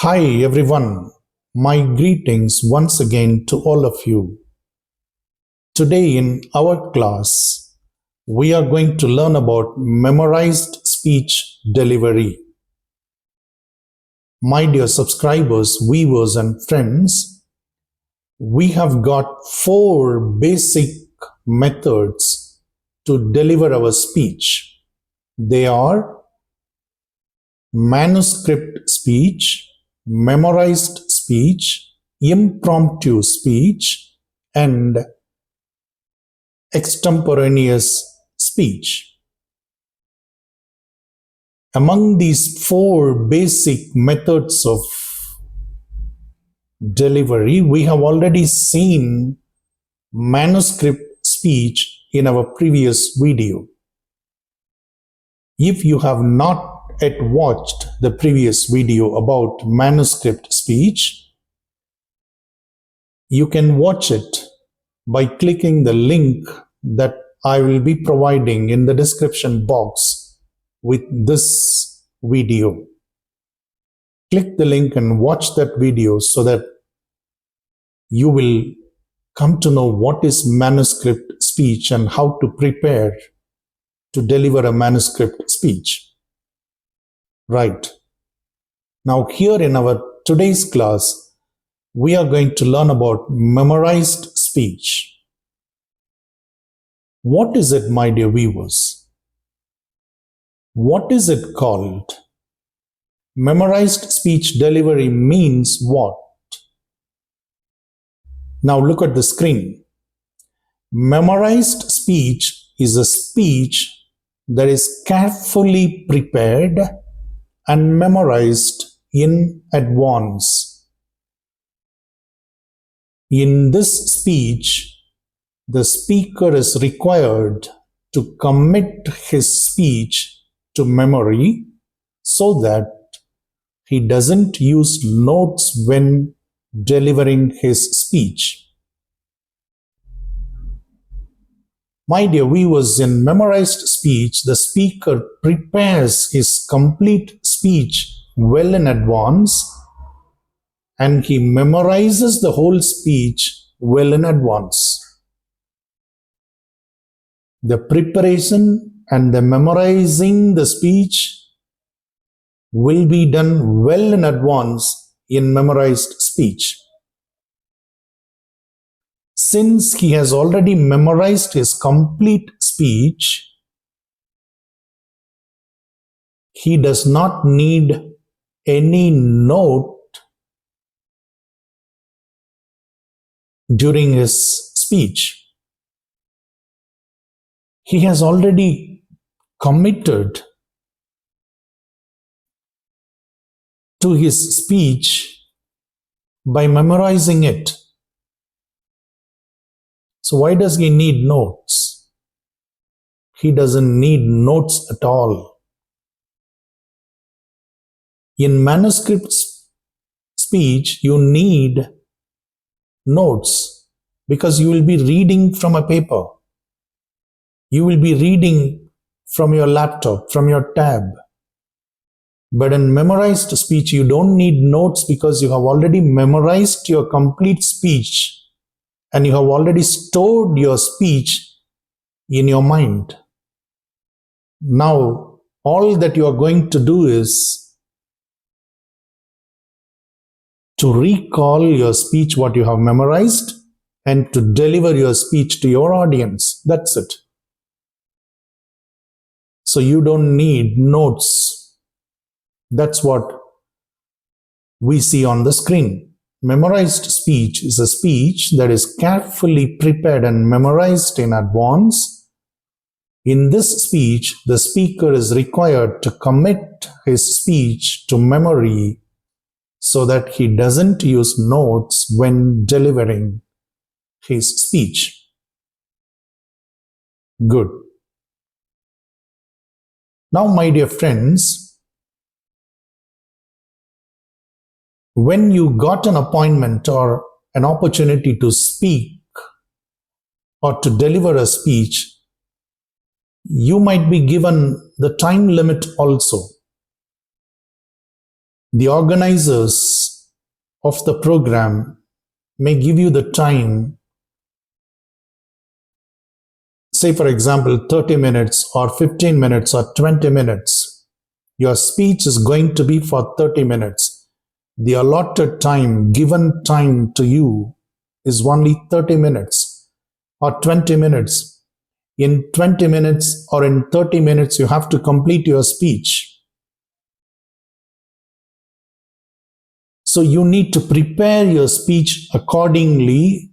Hi everyone, my greetings once again to all of you. Today in our class, we are going to learn about memorized speech delivery. My dear subscribers, viewers and friends, we have got 4 basic methods to deliver our speech. They are manuscript speech, memorized speech, impromptu speech, and extemporaneous speech. Among these 4 basic methods of delivery, we have already seen manuscript speech in our previous video. If you have not yet watched the previous video about manuscript speech, you can watch it by clicking the link that I will be providing in the description box with this video. Click the link and watch that video so that you will come to know what is manuscript speech and how to prepare to deliver a manuscript speech. Right. Now here in our today's class, we are going to learn about memorized speech. What is it, my dear viewers? What is it called? Memorized speech delivery means what? Now look at the screen. Memorized speech is a speech that is carefully prepared and memorized in advance. In this speech, the speaker is required to commit his speech to memory so that he doesn't use notes when delivering his speech. My dear viewers, in memorized speech, the speaker prepares his complete speech well in advance and he memorizes the whole speech well in advance. The preparation and the memorizing the speech will be done well in advance in memorized speech. Since he has already memorized his complete speech, he does not need any note during his speech. He has already committed to his speech by memorizing it. So why does he need notes? He doesn't need notes at all. In manuscript speech, you need notes because you will be reading from a paper. You will be reading from your laptop, from your tab. But in memorized speech, you don't need notes because you have already memorized your complete speech and you have already stored your speech in your mind. Now, all that you are going to do is to recall your speech, what you have memorized, and to deliver your speech to your audience. That's it. So you don't need notes. That's what we see on the screen. Memorized speech is a speech that is carefully prepared and memorized in advance. In this speech, the speaker is required to commit his speech to memory so that he doesn't use notes when delivering his speech. Good. Now, my dear friends, when you got an appointment or an opportunity to speak or to deliver a speech, you might be given the time limit also. The organizers of the program may give you the time, say for example 30 minutes or 15 minutes or 20 minutes. Your speech is going to be for 30 minutes. The allotted time, given time to you is only 30 minutes or 20 minutes. In 20 minutes or in 30 minutes, you have to complete your speech. So you need to prepare your speech accordingly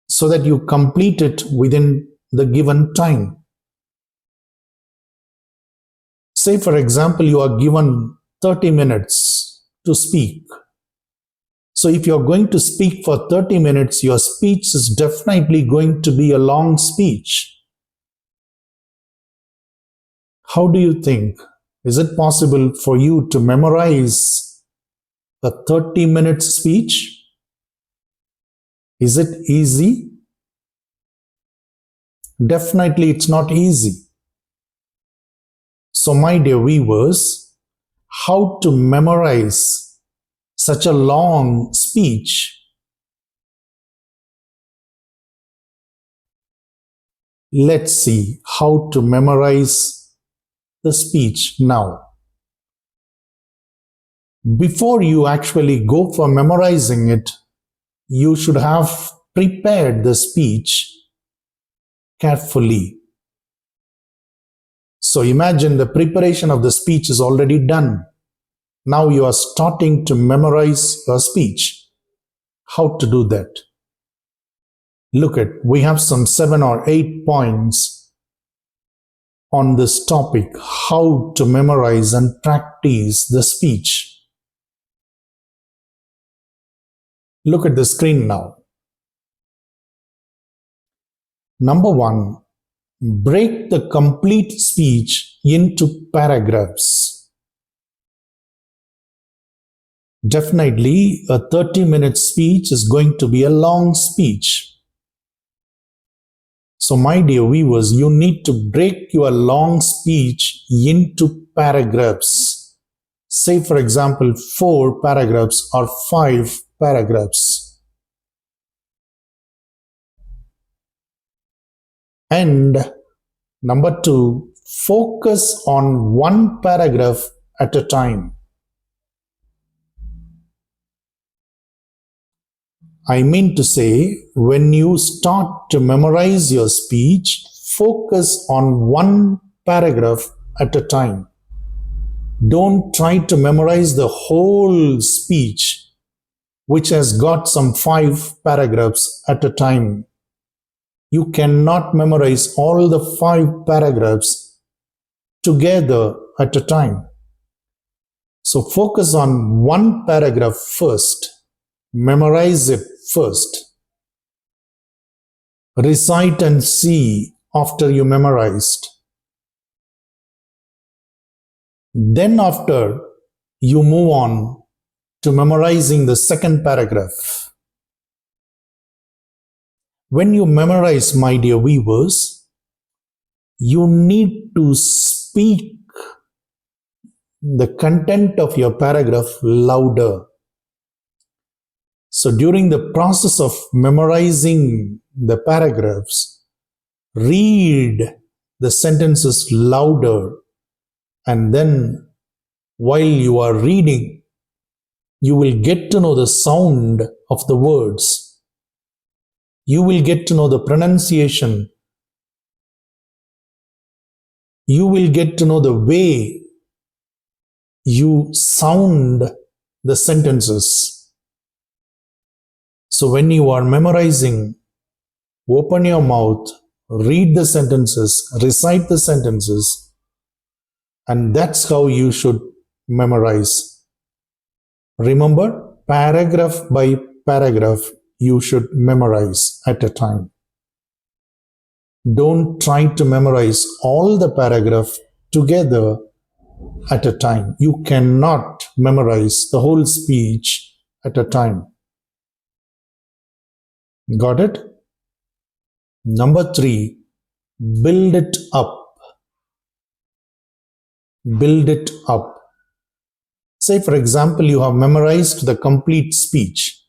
so that you complete it within the given time. Say, for example, you are given 30 minutes to speak. So if you're going to speak for 30 minutes, your speech is definitely going to be a long speech. How do you think? Is it possible for you to memorize a 30-minute speech? Is it easy? Definitely it's not easy. So my dear viewers, how to memorize such a long speech? Let's see how to memorize the speech now. Before you actually go for memorizing it, you should have prepared the speech carefully. So imagine the preparation of the speech is already done. Now you are starting to memorize your speech. How to do that? Look at, we have some 7 or 8 points on this topic, how to memorize and practice the speech. Look at the screen now. Number 1, break the complete speech into paragraphs. Definitely, a 30-minute speech is going to be a long speech. So, my dear viewers, you need to break your long speech into paragraphs. Say, for example, 4 paragraphs or 5 paragraphs. And number 2, focus on one paragraph at a time. I mean to say, when you start to memorize your speech, focus on one paragraph at a time. Don't try to memorize the whole speech, which has got some 5 paragraphs at a time. You cannot memorize all the 5 paragraphs together at a time. So focus on one paragraph first. Memorize it first. Recite and see after you memorized. Then after, you move on to memorizing the second paragraph. When you memorize, my dear viewers, you need to speak the content of your paragraph louder. So during the process of memorizing the paragraphs, read the sentences louder, and then while you are reading, you will get to know the sound of the words. You will get to know the pronunciation. You will get to know the way you sound the sentences. So when you are memorizing, open your mouth, read the sentences, recite the sentences, and that's how you should memorize. Remember, paragraph by paragraph, you should memorize at a time. Don't try to memorize all the paragraph together at a time. You cannot memorize the whole speech at a time. Got it? Number 3, build it up. Build it up. Say, for example, you have memorized the complete speech.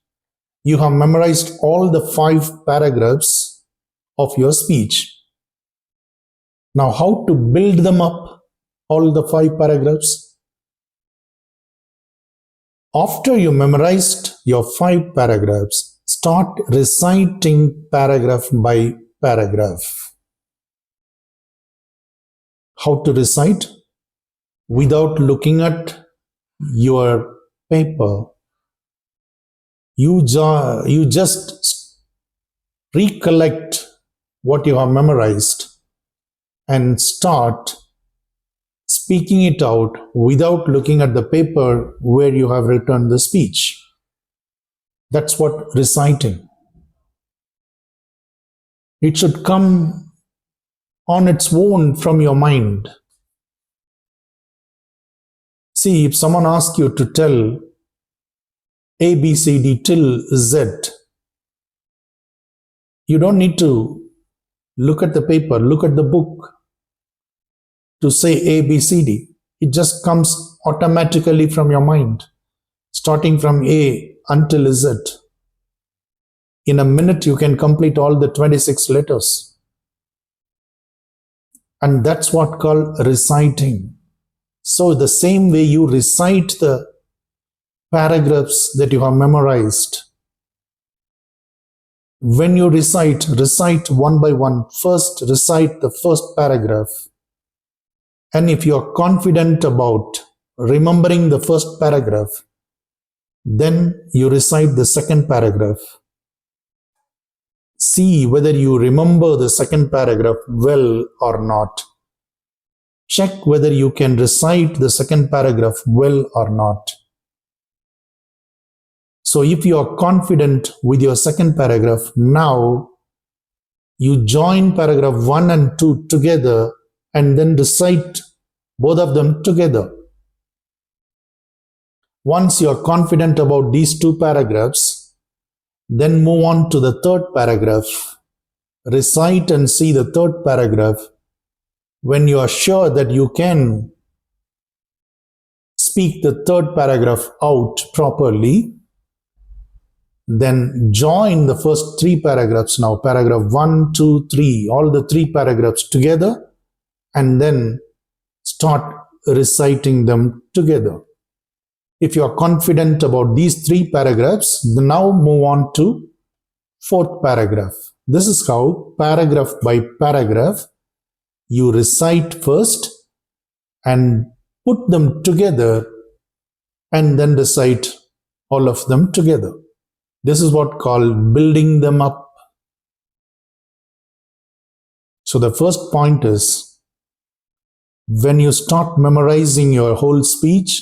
You have memorized all the 5 paragraphs of your speech. Now, how to build them up, all the 5 paragraphs? After you memorized your 5 paragraphs, start reciting paragraph by paragraph. How to recite? Without looking at your paper. You just recollect what you have memorized and start speaking it out without looking at the paper where you have written the speech. That's what reciting. It should come on its own from your mind. See, if someone asks you to tell A, B, C, D till Z, you don't need to look at the paper, look at the book to say A, B, C, D. It just comes automatically from your mind, starting from A until Z. In a minute, you can complete all the 26 letters. And that's what called reciting. So the same way you recite the paragraphs that you have memorized. When you recite one by one. First, recite the first paragraph. And if you are confident about remembering the first paragraph, then you recite the second paragraph. See whether you remember the second paragraph well or not. Check whether you can recite the second paragraph well or not. So if you are confident with your second paragraph, now you join paragraph 1 and 2 together and then recite both of them together. Once you are confident about these 2 paragraphs, then move on to the third paragraph. Recite and see the third paragraph. When you are sure that you can speak the third paragraph out properly, then join the first 3 paragraphs now. Paragraph 1, 2, 3, all the 3 paragraphs together, and then start reciting them together. If you are confident about these 3 paragraphs, then now move on to 4th paragraph. This is how paragraph by paragraph you recite first and put them together and then recite all of them together. This is what called building them up. So the first point is, when you start memorizing your whole speech,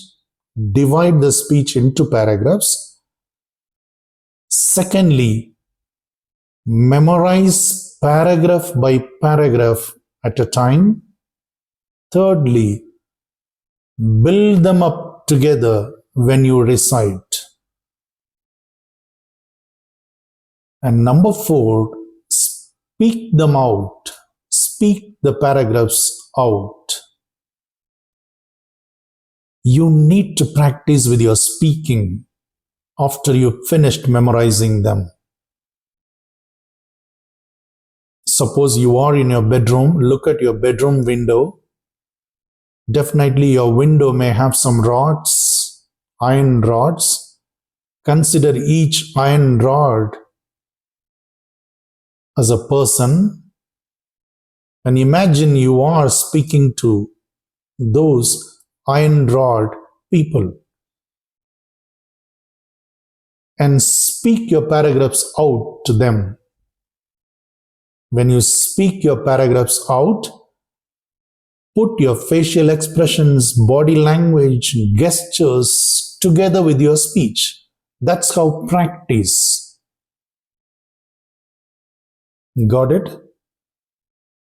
divide the speech into paragraphs. Secondly, memorize paragraph by paragraph at a time. Thirdly, build them up together when you recite. And number 4, speak them out. Speak the paragraphs out. You need to practice with your speaking after you've finished memorizing them. Suppose you are in your bedroom, look at your bedroom window. Definitely your window may have some rods, iron rods. Consider each iron rod as a person, and imagine you are speaking to those iron rod people, and speak your paragraphs out to them. When you speak your paragraphs out, put your facial expressions, body language, gestures together with your speech. That's how practice. Got it?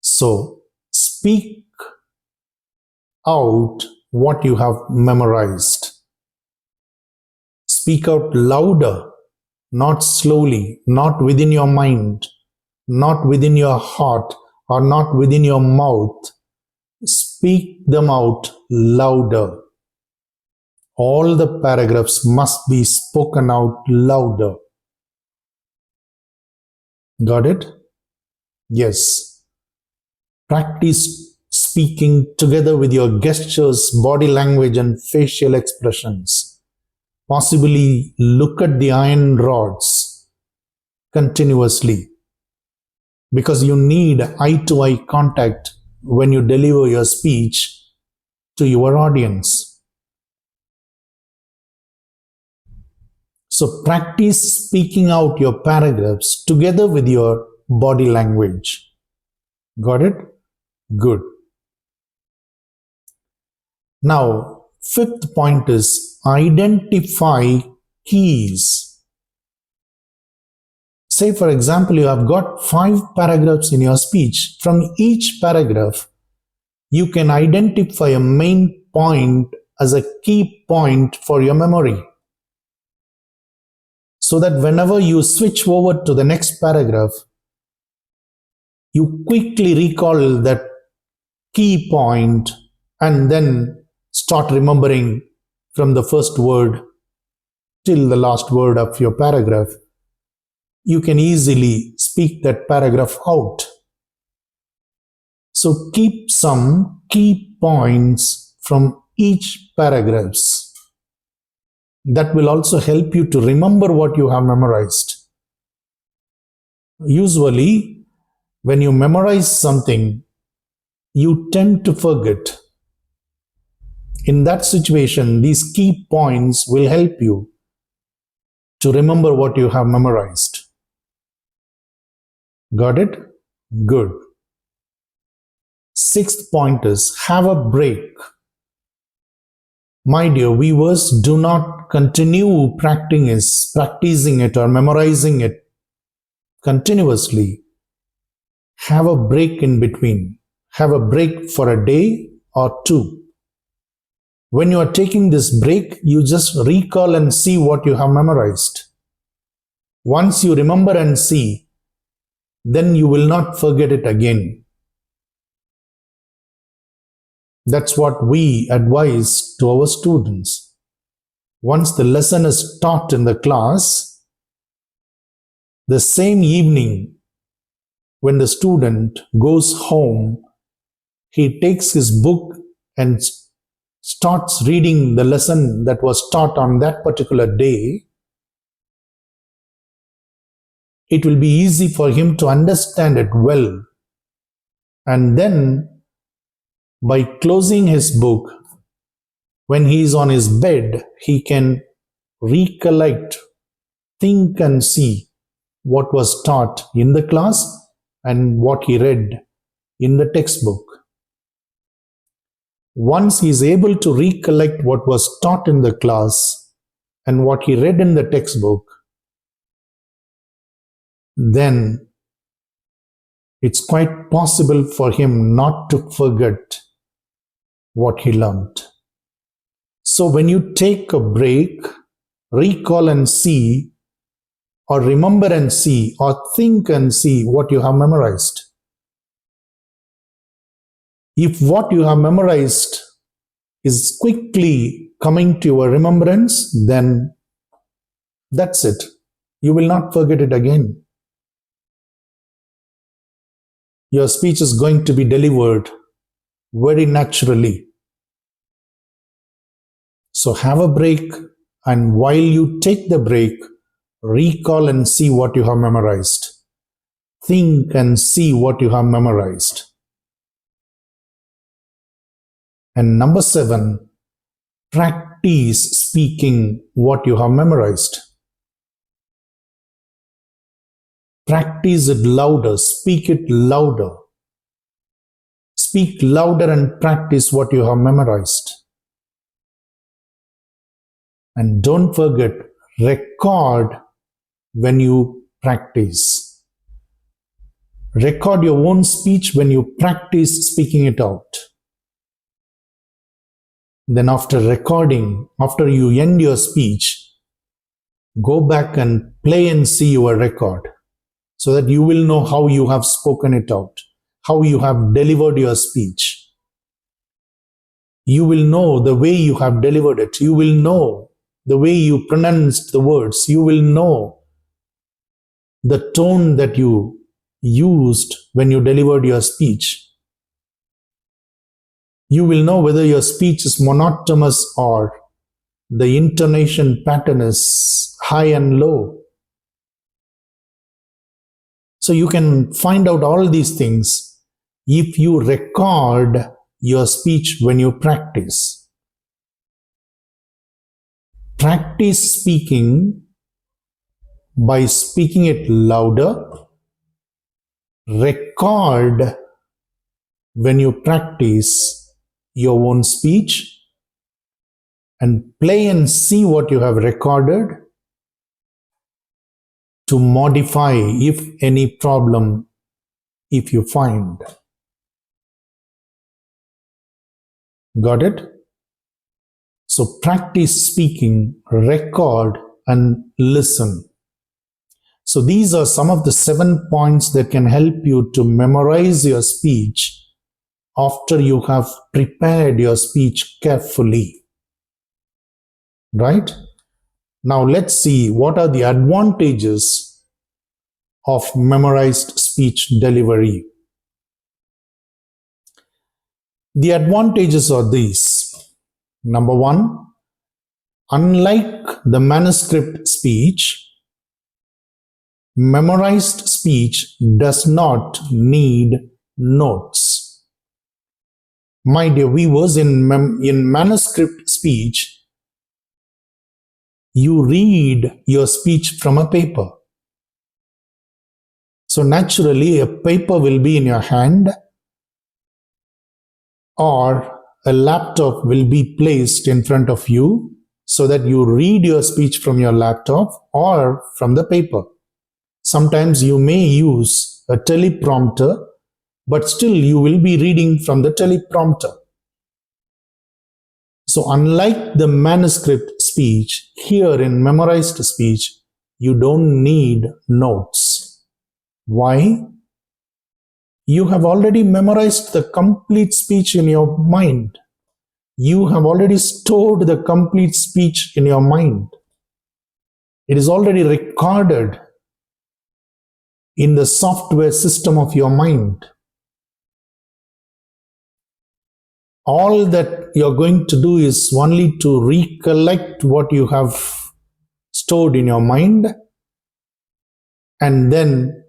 So, speak out what you have memorized. Speak out louder, not slowly, not within your mind, not within your heart, or not within your mouth. Speak them out louder. All the paragraphs must be spoken out louder. Got it? Yes. Practice speaking together with your gestures, body language, and facial expressions. Possibly look at the iron rods continuously, because you need eye-to-eye contact when you deliver your speech to your audience. So practice speaking out your paragraphs together with your body language. Got it? Good. Now, fifth point is identify keys. Say, for example, you have got 5 paragraphs in your speech. From each paragraph, you can identify a main point as a key point for your memory, so that whenever you switch over to the next paragraph, you quickly recall that key point and then start remembering from the first word till the last word of your paragraph. You can easily speak that paragraph out. So keep some key points from each paragraphs. That will also help you to remember what you have memorized. Usually, when you memorize something, you tend to forget. In that situation, these key points will help you to remember what you have memorized. Got it? Good. Sixth point is have a break. My dear viewers, do not continue practicing it or memorizing it continuously. Have a break in between. Have a break for a day or 2. When you are taking this break, you just recall and see what you have memorized. Once you remember and see, then you will not forget it again. That's what we advise to our students. Once the lesson is taught in the class, the same evening, when the student goes home, he takes his book and starts reading the lesson that was taught on that particular day. It will be easy for him to understand it well. And then, by closing his book, when he is on his bed, he can recollect, think and see what was taught in the class and what he read in the textbook. Once he is able to recollect what was taught in the class and what he read in the textbook, then it's quite possible for him not to forget what he learned. So when you take a break, recall and see, or remember and see, or think and see what you have memorized. If what you have memorized is quickly coming to your remembrance, then that's it. You will not forget it again. Your speech is going to be delivered very naturally. So have a break, and while you take the break, recall and see what you have memorized. Think and see what you have memorized. And number 7, practice speaking what you have memorized. Practice it louder, speak it louder. Speak louder and practice what you have memorized. And don't forget, record when you practice. Record your own speech when you practice speaking it out. Then after recording, after you end your speech, go back and play and see your record, so that you will know how you have spoken it out, how you have delivered your speech. You will know the way you have delivered it. You will know the way you pronounced the words. You will know the tone that you used when you delivered your speech. You will know whether your speech is monotonous or the intonation pattern is high and low. So you can find out all these things if you record your speech when you practice. Practice speaking by speaking it louder. Record when you practice your own speech and play and see what you have recorded to modify if any problem if you find. Got it? So practice speaking, record and listen. So these are some of the 7 points that can help you to memorize your speech after you have prepared your speech carefully. Right? Now let's see what are the advantages of memorized speech delivery. The advantages are these. Number 1, unlike the manuscript speech, memorized speech does not need notes. My dear viewers, in manuscript speech, you read your speech from a paper. So naturally, a paper will be in your hand or a laptop will be placed in front of you so that you read your speech from your laptop or from the paper. Sometimes you may use a teleprompter, but still you will be reading from the teleprompter. So unlike the manuscript speech, here in memorized speech, you don't need notes. Why? You have already memorized the complete speech in your mind. You have already stored the complete speech in your mind. It is already recorded in the software system of your mind. All that you're going to do is only to recollect what you have stored in your mind, and then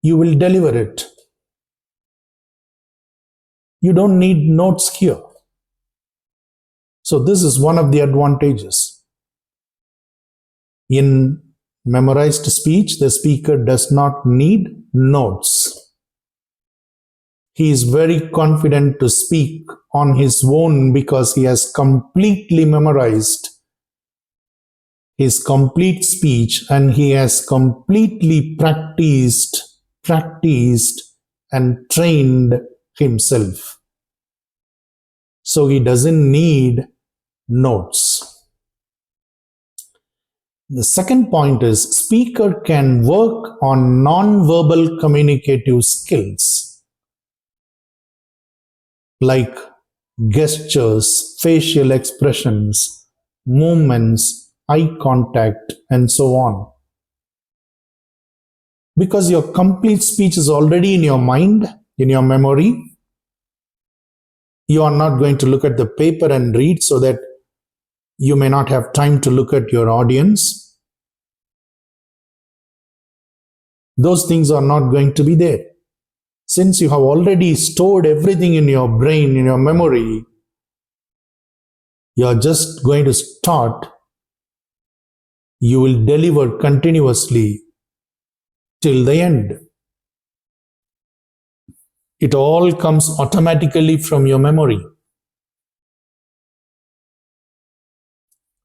you will deliver it. You don't need notes here. So this is one of the advantages. In memorized speech, the speaker does not need notes. He is very confident to speak on his own because he has completely memorized his complete speech and he has completely practiced and trained himself. So he doesn't need notes. The second point is speaker can work on non-verbal communicative skills like gestures, facial expressions, movements, eye contact, and so on. Because your complete speech is already in your mind, in your memory, you are not going to look at the paper and read so that you may not have time to look at your audience. Those things are not going to be there. Since you have already stored everything in your brain, in your memory, you are just going to start. You will deliver continuously till the end. It all comes automatically from your memory.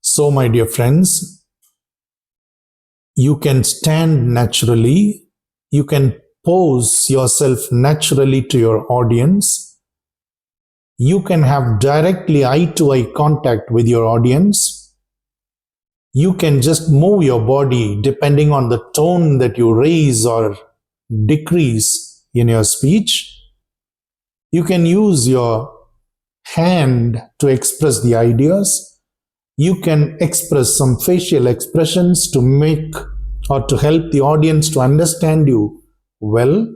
So, my dear friends, you can stand naturally, you can pose yourself naturally to your audience, you can have directly eye-to-eye contact with your audience, you can just move your body depending on the tone that you raise or decrease in your speech. You can use your hand to express the ideas. You can express some facial expressions to make or to help the audience to understand you well.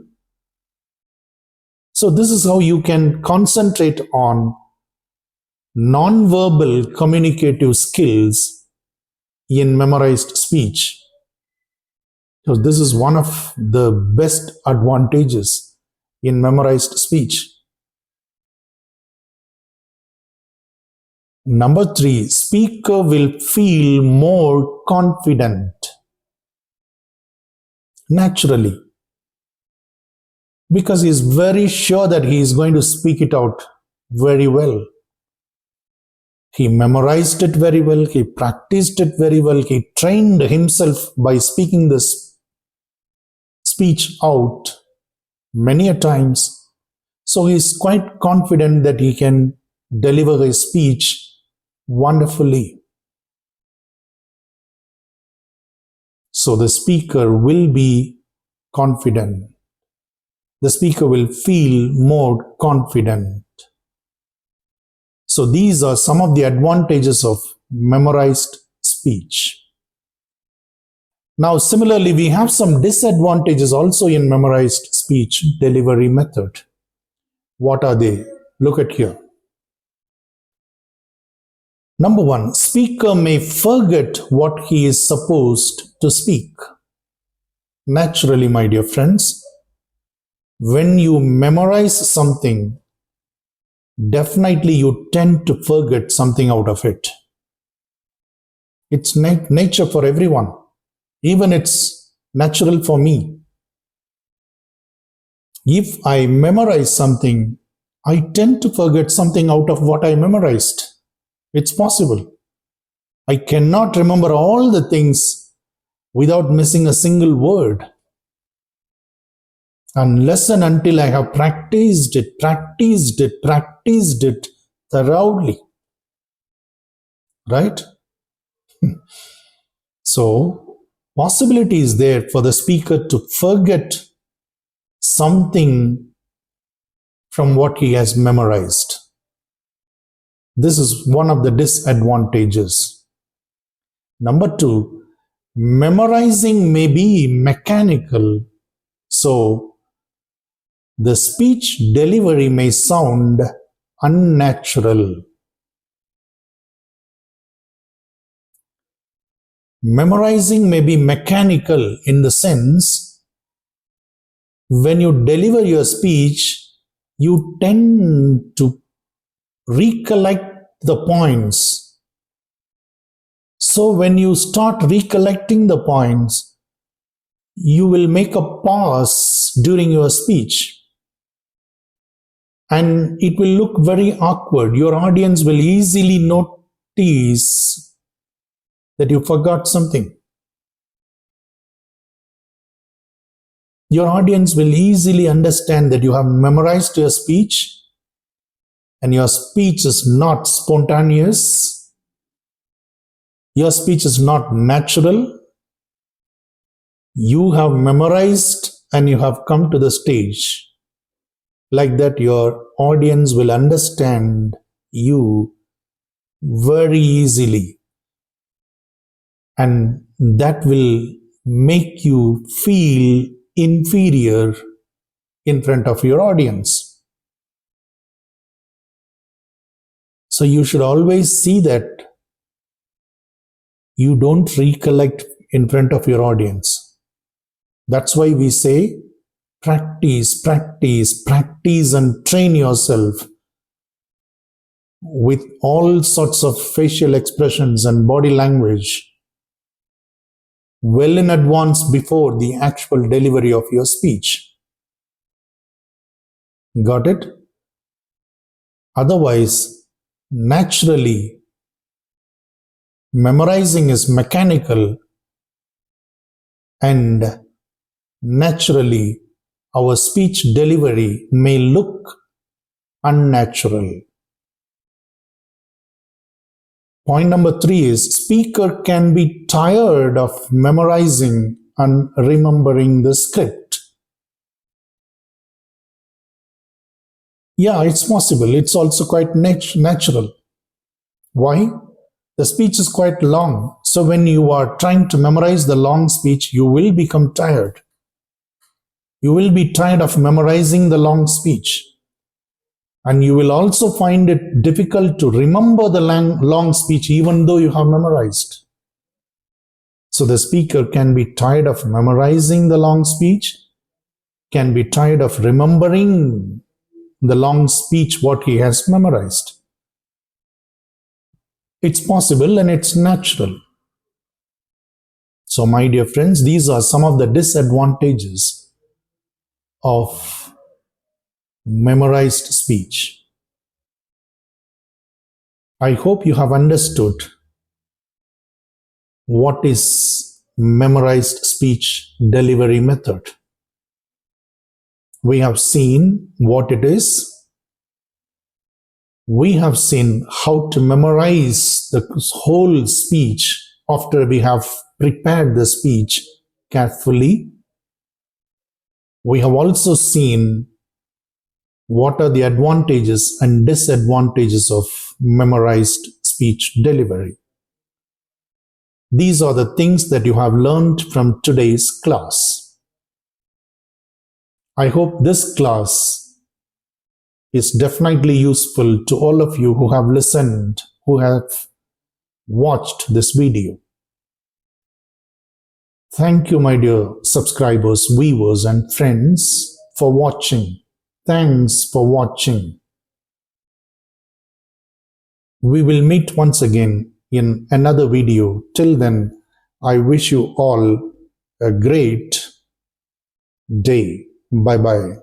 So this is how you can concentrate on non-verbal communicative skills in memorized speech. So this is one of the best advantages in memorized speech. Number 3, speaker will feel more confident naturally because he is very sure that he is going to speak it out very well. He memorized it very well, he practiced it very well, he trained himself by speaking this speech out many a times. So he is quite confident that he can deliver his speech wonderfully. So the speaker will be confident. The speaker will feel more confident. So these are some of the advantages of memorized speech. Now similarly, we have some disadvantages also in memorized speech delivery method. What are they? Look at here. Number 1, speaker may forget what he is supposed to speak. Naturally, my dear friends, when you memorize something, definitely you tend to forget something out of it. It's nature for everyone. Even it's natural for me. If I memorize something, I tend to forget something out of what I memorized. It's possible. I cannot remember all the things without missing a single word. Unless and until I have practiced it thoroughly. Right? So, possibility is there for the speaker to forget something from what he has memorized. This is one of the disadvantages. Number 2, memorizing may be mechanical, so the speech delivery may sound unnatural. Memorizing may be mechanical in the sense, when you deliver your speech, you tend to recollect the points. So when you start recollecting the points, you will make a pause during your speech. And it will look very awkward. Your audience will easily notice that you forgot something. Your audience will easily understand that you have memorized your speech and your speech is not spontaneous. Your speech is not natural. You have memorized and you have come to the stage. Like that, your audience will understand you very easily. And that will make you feel inferior in front of your audience. So you should always see that you don't recollect in front of your audience. That's why we say practice and train yourself with all sorts of facial expressions and body language well in advance before the actual delivery of your speech. Got it? Otherwise, naturally, memorizing is mechanical and naturally our speech delivery may look unnatural. Point number 3 is speaker can be tired of memorizing and remembering the script. Yeah, it's possible. It's also quite natural. Why? The speech is quite long. So when you are trying to memorize the long speech, you will become tired. You will be tired of memorizing the long speech. And you will also find it difficult to remember the long speech even though you have memorized. So the speaker can be tired of memorizing the long speech, can be tired of remembering the long speech what he has memorized. It's possible and it's natural. So my dear friends, these are some of the disadvantages of memorized speech. I hope you have understood what is memorized speech delivery method. We have seen what it is. We have seen how to memorize the whole speech after we have prepared the speech carefully. We have also seen what are the advantages and disadvantages of memorized speech delivery. These are the things that you have learned from today's class. I hope this class is definitely useful to all of you who have listened, who have watched this video. Thank you, my dear subscribers, viewers, and friends for watching. Thanks for watching. We will meet once again in another video. Till then, I wish you all a great day. Bye-bye.